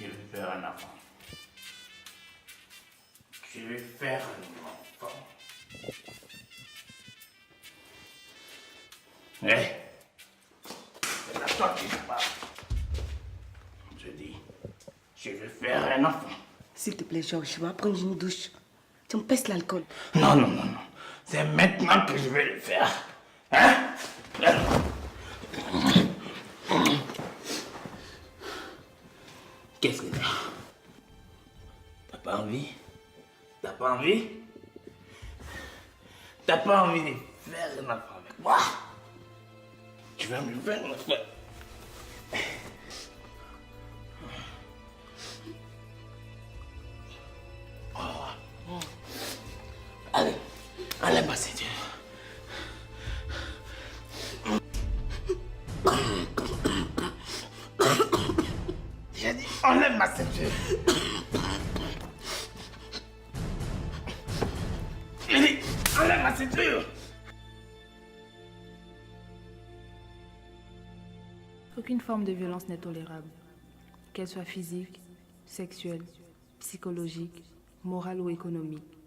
Je vais faire un enfant. Je vais faire un enfant. C'est à toi qui parle. Je dis, je vais faire un enfant. S'il te plaît, Georges, je vais prendre une douche. Tu me pèses l'alcool. Non, non, non, non. C'est maintenant que je vais le faire. Hein? Qu'est-ce que t'as? T'as pas envie? T'as pas envie? T'as pas envie de faire un enfant avec moi? Tu vas me faire un enfant. Allez, enlève ma ceinture. J'ai dit, enlève ma ceinture. J'ai dit, enlève ma ceinture. Aucune forme de violence n'est tolérable, qu'elle soit physique, sexuelle, psychologique, morale ou économique.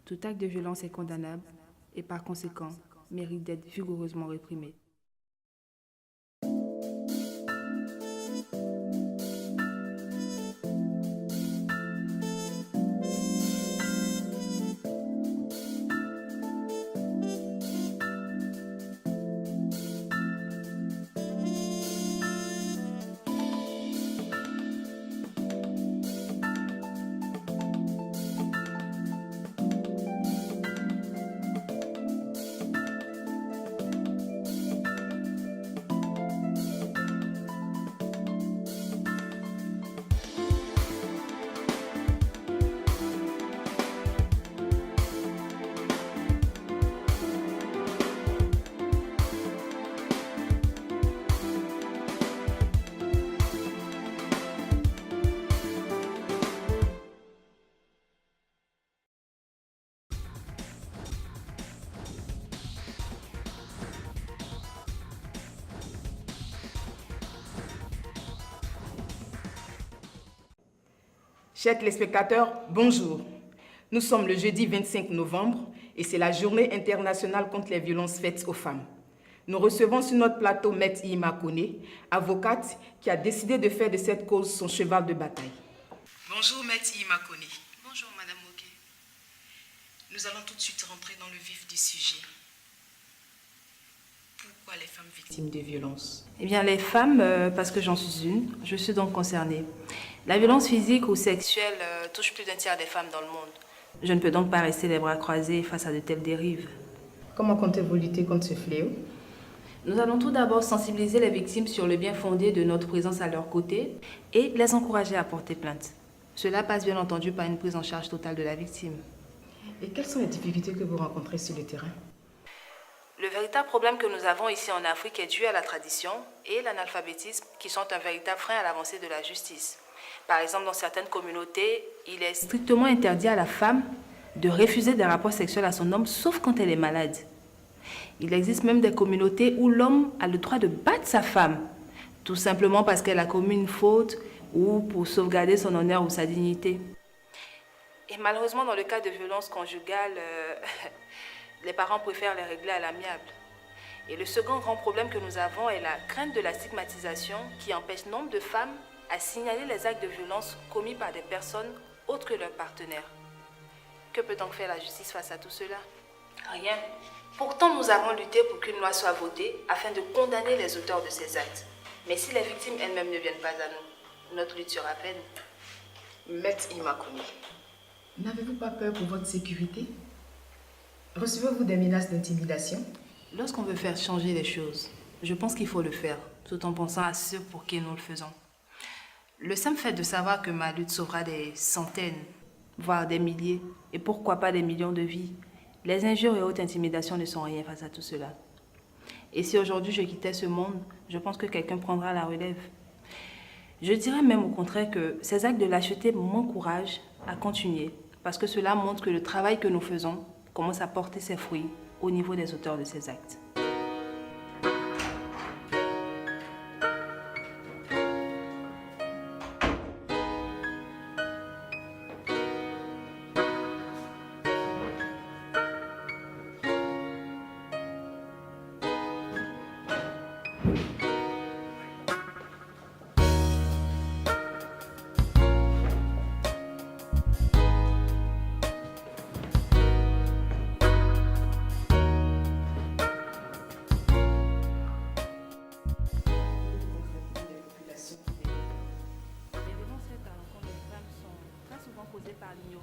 Tout acte de violence est condamnable et par conséquent mérite d'être vigoureusement réprimé. Chers téléspectateurs, bonjour. Nous sommes le jeudi 25 novembre et c'est la journée internationale contre les violences faites aux femmes. Nous recevons sur notre plateau Maître Ihima Kone, avocate qui a décidé de faire de cette cause son cheval de bataille. Bonjour Maître Ihima Kone. Bonjour Madame Moquet. Nous allons tout de suite rentrer dans le vif du sujet. Pourquoi les femmes victimes de violences? Eh bien les femmes, parce que j'en suis une, je suis donc concernée. La violence physique ou sexuelle touche plus d'un tiers des femmes dans le monde. Je ne peux donc pas rester les bras croisés face à de telles dérives. Comment comptez-vous lutter contre ce fléau? Nous allons tout d'abord sensibiliser les victimes sur le bien fondé de notre présence à leur côté et les encourager à porter plainte. Cela passe bien entendu par une prise en charge totale de la victime. Et quelles sont les difficultés que vous rencontrez sur le terrain? Le véritable problème que nous avons ici en Afrique est dû à la tradition et l'analphabétisme qui sont un véritable frein à l'avancée de la justice. Par exemple, dans certaines communautés, il est strictement interdit à la femme de refuser des rapports sexuels à son homme, sauf quand elle est malade. Il existe même des communautés où l'homme a le droit de battre sa femme, tout simplement parce qu'elle a commis une faute ou pour sauvegarder son honneur ou sa dignité. Et malheureusement, dans le cas de violences conjugales, les parents préfèrent les régler à l'amiable. Et le second grand problème que nous avons est la crainte de la stigmatisation qui empêche nombre de femmes à signaler les actes de violence commis par des personnes autres que leurs partenaires. Que peut donc faire la justice face à tout cela? Rien. Pourtant, nous avons lutté pour qu'une loi soit votée afin de condamner les auteurs de ces actes. Mais si les victimes elles-mêmes ne viennent pas à nous, notre lutte sera vaine. Maître Ihima Kone, n'avez-vous pas peur pour votre sécurité? Recevez-vous des menaces d'intimidation? Lorsqu'on veut faire changer les choses, je pense qu'il faut le faire, tout en pensant à ceux pour qui nous le faisons. Le simple fait de savoir que ma lutte sauvera des centaines, voire des milliers, et pourquoi pas des millions de vies, les injures et hautes intimidations ne sont rien face à tout cela. Et si aujourd'hui je quittais ce monde, je pense que quelqu'un prendra la relève. Je dirais même au contraire que ces actes de lâcheté m'encouragent à continuer, parce que cela montre que le travail que nous faisons commence à porter ses fruits au niveau des auteurs de ces actes.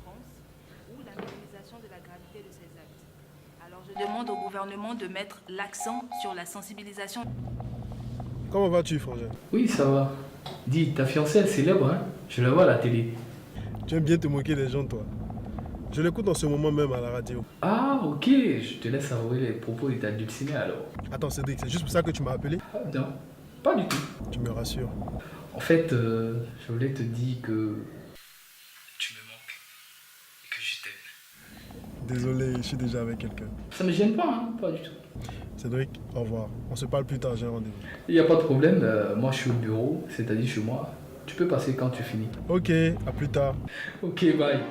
l'ignorance ou la minimisation de la gravité de ces actes. Alors je demande au gouvernement de mettre l'accent sur la sensibilisation. Comment vas-tu, frangin? Oui, ça va. Dis, ta fiancée, elle est célèbre, hein? Je la vois à la télé. Tu aimes bien te moquer des gens, toi. Je l'écoute en ce moment même à la radio. Ah, ok. Je te laisse avouer les propos de ta dulcinée alors. Attends, Cédric, c'est juste pour ça que tu m'as appelé? Ah, non, pas du tout. Tu me rassures. En fait, je voulais te dire que tu me manques et que je t'aime. Désolé, je suis déjà avec quelqu'un. Ça me gêne pas, hein? Pas du tout. Cédric, au revoir. On se parle plus tard, j'ai un rendez-vous. Il n'y a pas de problème. Moi, je suis au bureau, c'est-à-dire chez moi. Tu peux passer quand tu finis. Ok, à plus tard. Ok, bye.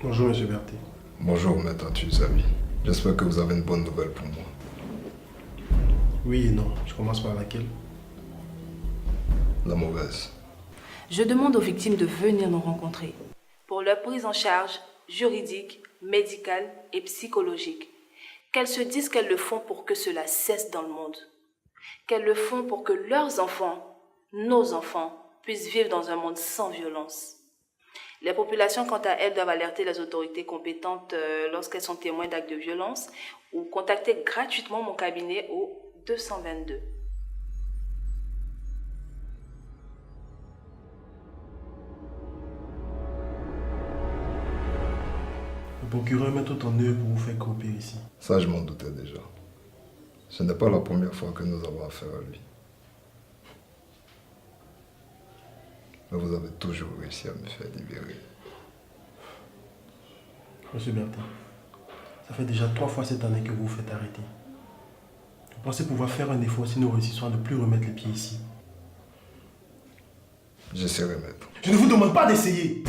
Bonjour, monsieur Berthet. Bonjour, maître Tuzabi. J'espère que vous avez une bonne nouvelle pour moi. Oui et non. Je commence par laquelle? La mauvaise. Je demande aux victimes de venir nous rencontrer pour leur prise en charge juridique, médicale et psychologique. Qu'elles se disent qu'elles le font pour que cela cesse dans le monde. Qu'elles le font pour que leurs enfants, nos enfants, puissent vivre dans un monde sans violence. Les populations, quant à elles, doivent alerter les autorités compétentes lorsqu'elles sont témoins d'actes de violence ou contacter gratuitement mon cabinet au 222. Le procureur met tout en œuvre pour vous faire coopérer ici. Ça, je m'en doutais déjà. Ce n'est pas la première fois que nous avons affaire à lui. Mais vous avez toujours réussi à me faire libérer. Monsieur Berthet, ça fait déjà 3 fois cette année que vous vous faites arrêter. Vous pensez pouvoir faire un effort si nous réussissons à ne plus remettre les pieds ici? J'essaierai, maître. Je ne vous demande pas d'essayer!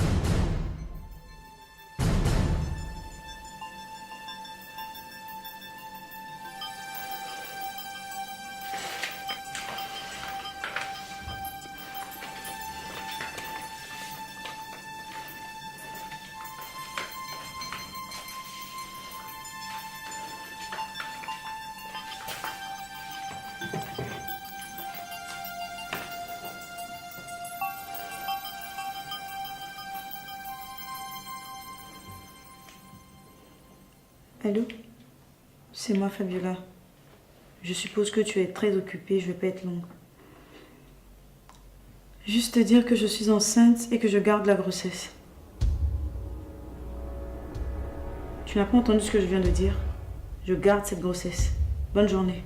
Allô? C'est moi, Fabiola. Je suppose que tu es très occupée, je vais pas être longue. Juste te dire que je suis enceinte et que je garde la grossesse. Tu n'as pas entendu ce que je viens de dire? Je garde cette grossesse. Bonne journée.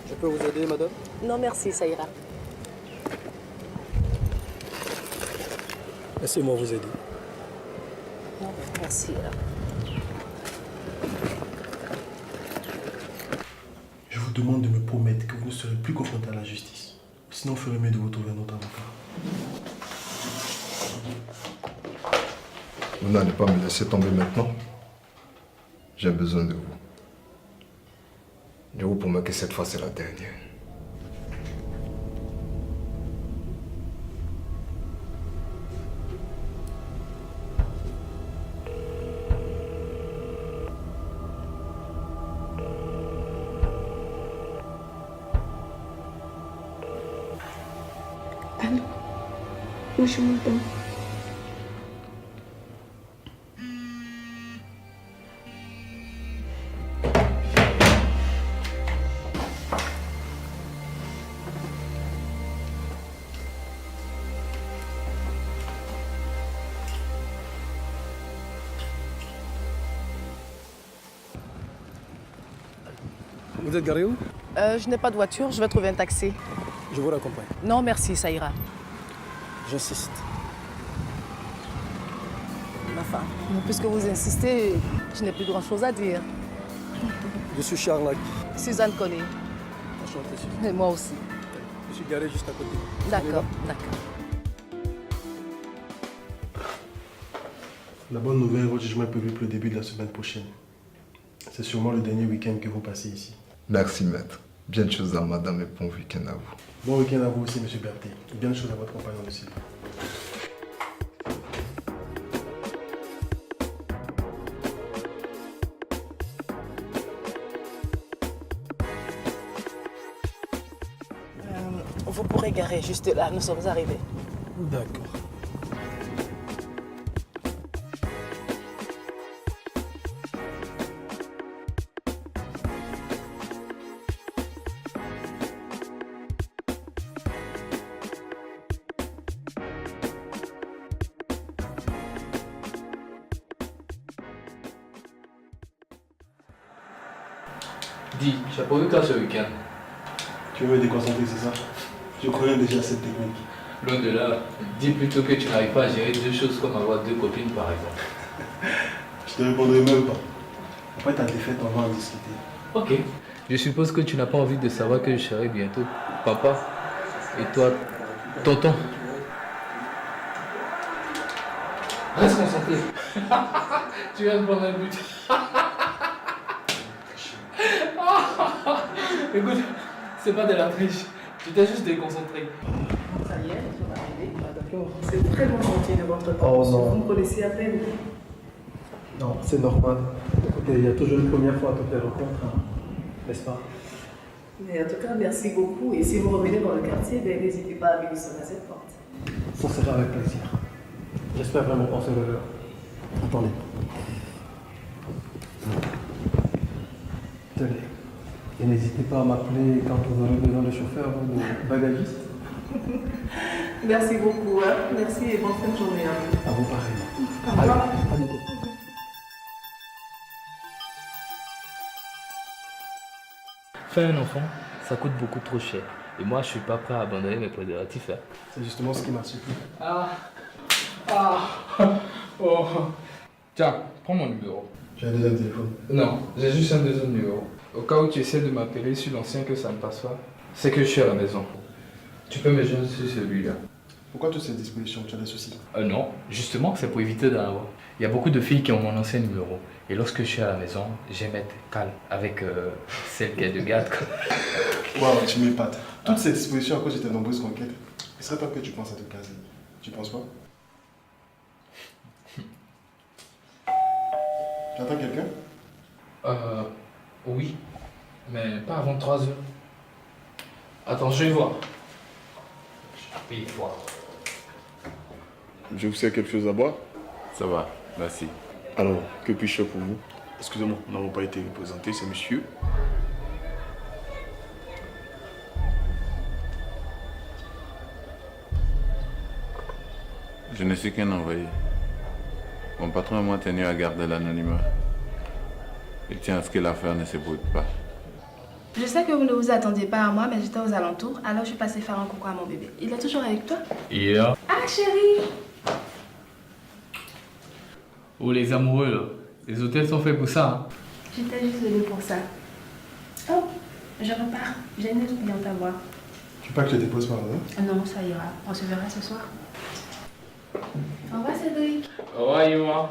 Je peux vous aider, madame? Non, merci, ça ira. Laissez-moi vous aider. Non, merci. Je vous demande de me promettre que vous ne serez plus confronté à la justice. Sinon, vous ferez mieux de vous trouver un autre avocat. Vous n'allez pas me laisser tomber maintenant. J'ai besoin de vous. Je vous promets que cette fois, c'est la dernière. Allô? Moi, je m'entends. Vous êtes garé où? Je n'ai pas de voiture, je vais trouver un taxi. Je vous raccompagne. Non, merci, ça ira. J'insiste. Ma femme, puisque vous insistez, je n'ai plus grand-chose à dire. Je suis Charles. Suzanne connaît. Enchanté. Et moi aussi. Je suis garé juste à côté. D'accord, d'accord. La bonne nouvelle, votre jugement est prévu pour le début de la semaine prochaine. C'est sûrement le dernier week-end que vous passez ici. Merci, maître. Bien de choses à madame et bon week-end à vous. Bon week-end à vous aussi, monsieur Berthet. Et bien de choses à votre compagnon de Sylvie. Vous pourrez garer juste là, nous sommes arrivés. D'accord. Dis, tu as prévu quand ce week-end? Tu veux me déconcentrer, c'est ça? Je connais déjà cette technique. Loin de là, dis plutôt que tu n'arrives pas à gérer deux choses comme avoir deux copines par exemple. Je te répondrai même pas. Après ta défaite, on va en discuter. Ok. Je suppose que tu n'as pas envie de savoir que je serai bientôt papa. Et toi, tonton. Reste concentré. Tu viens de prendre un but. Écoute, c'est pas de la triche. Tu t'es juste déconcentré. Ça y est, nous sommes arrivés. D'accord. C'est très bon gentil de votre part. Oh non. Vous me connaissez à peine. Non, c'est normal. Écoutez, il y a toujours une première fois à toutes les rencontres, hein. N'est-ce pas? Mais en tout cas, merci beaucoup. Et si vous revenez dans le quartier, ben, n'hésitez pas à venir sonner à cette porte. Ça sera avec plaisir. J'espère vraiment qu'on se reverra. Attendez. Tenez. Et n'hésitez pas à m'appeler quand vous aurez besoin de chauffeur ou de bagagiste. Merci beaucoup. Hein. Merci et bonne fin de journée. Hein. À vous pareil. Au revoir. À bientôt. Faire un enfant, ça coûte beaucoup trop cher. Et moi, je suis pas prêt à abandonner mes préservatifs. Hein. C'est justement ce qui m'a surpris. Oh. Tiens, prends mon numéro. J'ai un deuxième téléphone. Non, j'ai juste un deuxième numéro. Au cas où tu essaies de m'appeler sur l'ancien que ça ne passe pas, c'est que je suis à la maison. Tu peux me joindre sur celui-là. Pourquoi toutes ces dispositions? Tu as des soucis? Non, justement, c'est pour éviter d'en avoir. Il y a beaucoup de filles qui ont mon ancien numéro. Et lorsque je suis à la maison, j'aime être calme avec celle qui est de garde. Waouh, tu m'épates. Toutes ces dispositions à cause de tes nombreuses conquêtes. Il serait temps que tu penses à te caser. Tu penses pas? Tu attends quelqu'un? Oui, mais pas avant 3 heures. Attends, je vais voir. Je voir. Je vous sers quelque chose à boire? Ça va, merci. Alors, que puis-je faire pour vous? Excusez-moi, nous n'avons pas été représentés, c'est monsieur. Je ne suis qu'un envoyé. Mon patron et moi tenu à garder l'anonymat. Il tient à ce que l'affaire ne se brûle pas. Je sais que vous ne vous attendiez pas à moi, mais j'étais aux alentours, alors je suis passée faire un coucou à mon bébé. Il est toujours avec toi? Yeah. Ah, chérie! Oh, les amoureux, là. Les hôtels sont faits pour ça. Hein. J'étais juste venue pour ça. Oh, je repars. J'ai une autre cliente à voir. Tu veux pas que je te dépose par là? Non, ça ira. On se verra ce soir. Au revoir, Cédric. Au revoir, Yuma.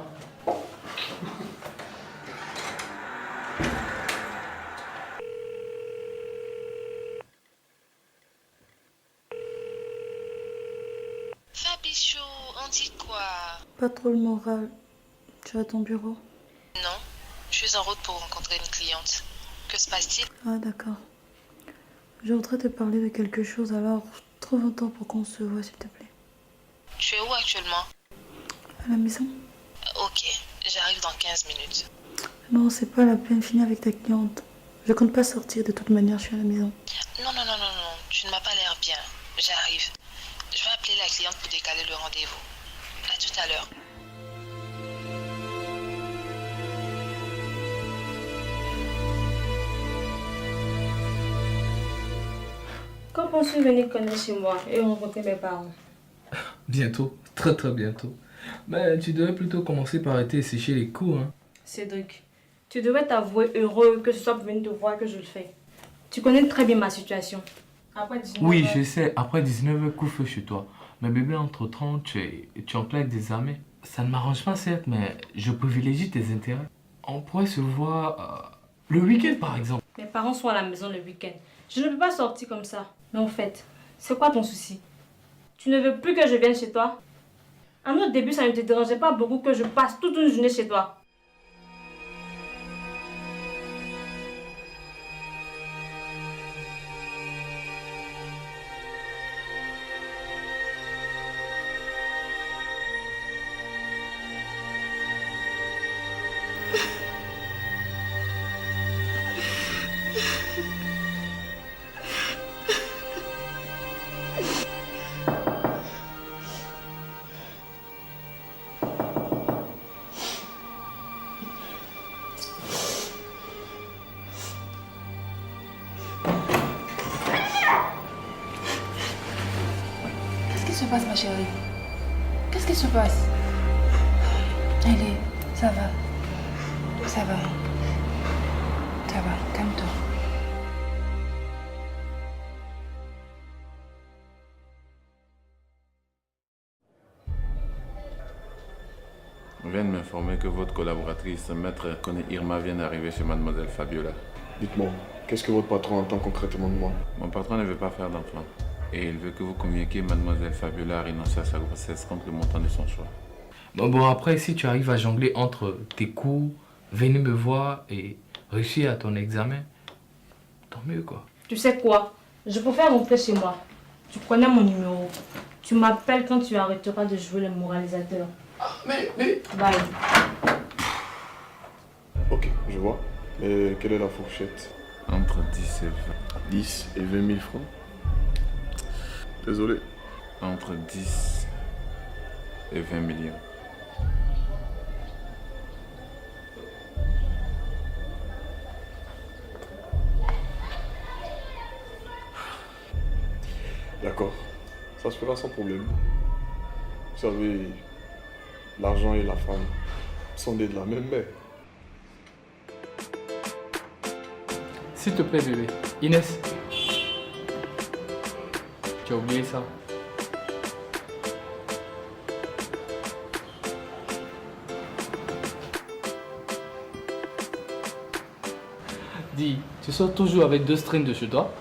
Fabichou, on dit quoi? Pas trop le moral. Tu es à ton bureau? Non, je suis en route pour rencontrer une cliente. Que se passe-t-il? Ah d'accord. Je voudrais te parler de quelque chose, alors trouve un temps pour qu'on se voit s'il te plaît. Tu es où actuellement? À la maison. Ok, j'arrive dans 15 minutes. Non, c'est pas la peine, finis avec ta cliente. Je compte pas sortir, de toute manière, je suis à la maison. Non, tu ne m'as pas l'air bien. J'arrive. Je vais appeler la cliente pour décaler le rendez-vous. À tout à l'heure. Quand penses-tu venir connaître chez moi et rencontrer mes parents? Bientôt, très très bientôt. Mais tu devrais plutôt commencer par arrêter et sécher les coups, hein. Cédric, tu devrais t'avouer heureux que ce soit pour venir te voir que je le fais. Tu connais très bien ma situation. Après 19 Oui, heures- je sais, après 19h, coup-feu chez toi. Mais bébé, entre-temps, tu es en plaque des armées. Ça ne m'arrange pas, certes, mais je privilégie tes intérêts. On pourrait se voir le week-end, par exemple. Mes parents sont à la maison le week-end. Je ne peux pas sortir comme ça. Mais en fait, c'est quoi ton souci? Tu ne veux plus que je vienne chez toi? À notre début, ça ne te dérangeait pas beaucoup que je passe toute une journée chez toi. Qu'est-ce qui se passe, ma chérie? Qu'est-ce qui se passe? Allez, ça va. Ça va. Ça va, calme-toi. On vient de m'informer que votre collaboratrice, maître Kone Irma, vient d'arriver chez mademoiselle Fabiola. Dites-moi, qu'est-ce que votre patron entend concrètement de moi? Mon patron ne veut pas faire d'enfant. Et il veut que vous communiquiez mademoiselle Fabiola à renoncer à sa grossesse contre le montant de son choix. Bon, après, si tu arrives à jongler entre tes cours, venir me voir et réussir à ton examen, tant mieux, quoi. Tu sais quoi? Je préfère rentrer chez moi. Tu connais mon numéro. Tu m'appelles quand tu arrêteras de jouer le moralisateur. Mais... Bye. Ok, je vois. Mais quelle est la fourchette? Entre 10 et 20. 10 et 20 000 francs. Désolé. Entre 10 et 20 millions. D'accord, ça se fera sans problème. Vous savez, l'argent et la femme sont des de la même mère. S'il te plaît, bébé. Inès. Tu as oublié ça. Dis, tu sors toujours avec 2 strings de chez toi?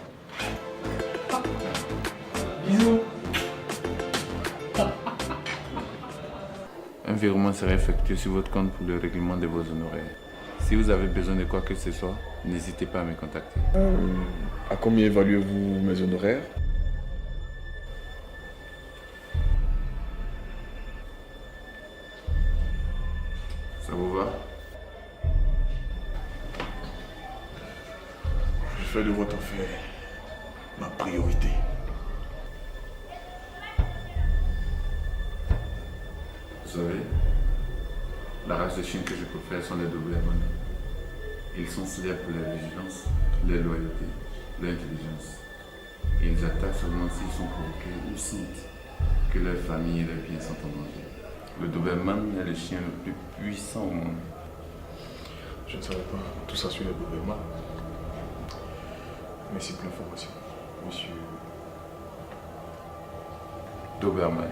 Bisous. Un virement sera effectué sur votre compte pour le règlement de vos honoraires. Si vous avez besoin de quoi que ce soit, n'hésitez pas à me contacter. À combien évaluez-vous mes honoraires? Ça vous va? Je fais de votre affaire ma priorité. Vous savez, la race de chiens que je préfère sont les Doberman. Ils sont célèbres pour leur vigilance, leur loyauté, leur intelligence. Et ils attaquent seulement s'ils sont provoqués ou sentent que leur famille et leurs biens sont en danger. Le Doberman est le chien le plus puissant au monde. Je ne savais pas tout ça sur les Doberman. Merci pour l'information, monsieur Doberman.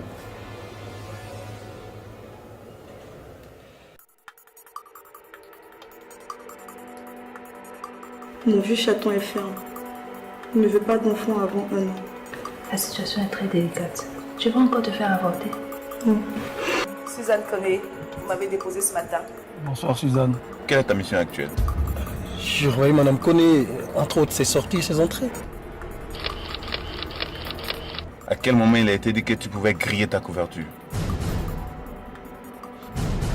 Mon vieux chaton est ferme. Il ne veut pas d'enfant avant 1 an. La situation est très délicate. Tu vas encore te faire avorter? Suzanne Koné, vous m'avez déposé ce matin. Bonsoir Suzanne. Quelle est ta mission actuelle? Surveiller Madame Koné, entre autres ses sorties et ses entrées. À quel moment il a été dit que tu pouvais griller ta couverture?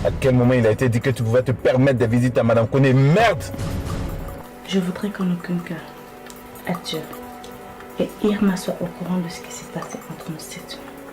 À quel moment il a été dit que tu pouvais te permettre des visites à Madame Koné? Merde! Je voudrais qu'en aucun cas, Adieu et Irma soient au courant de ce qui s'est passé entre nous cette nuit.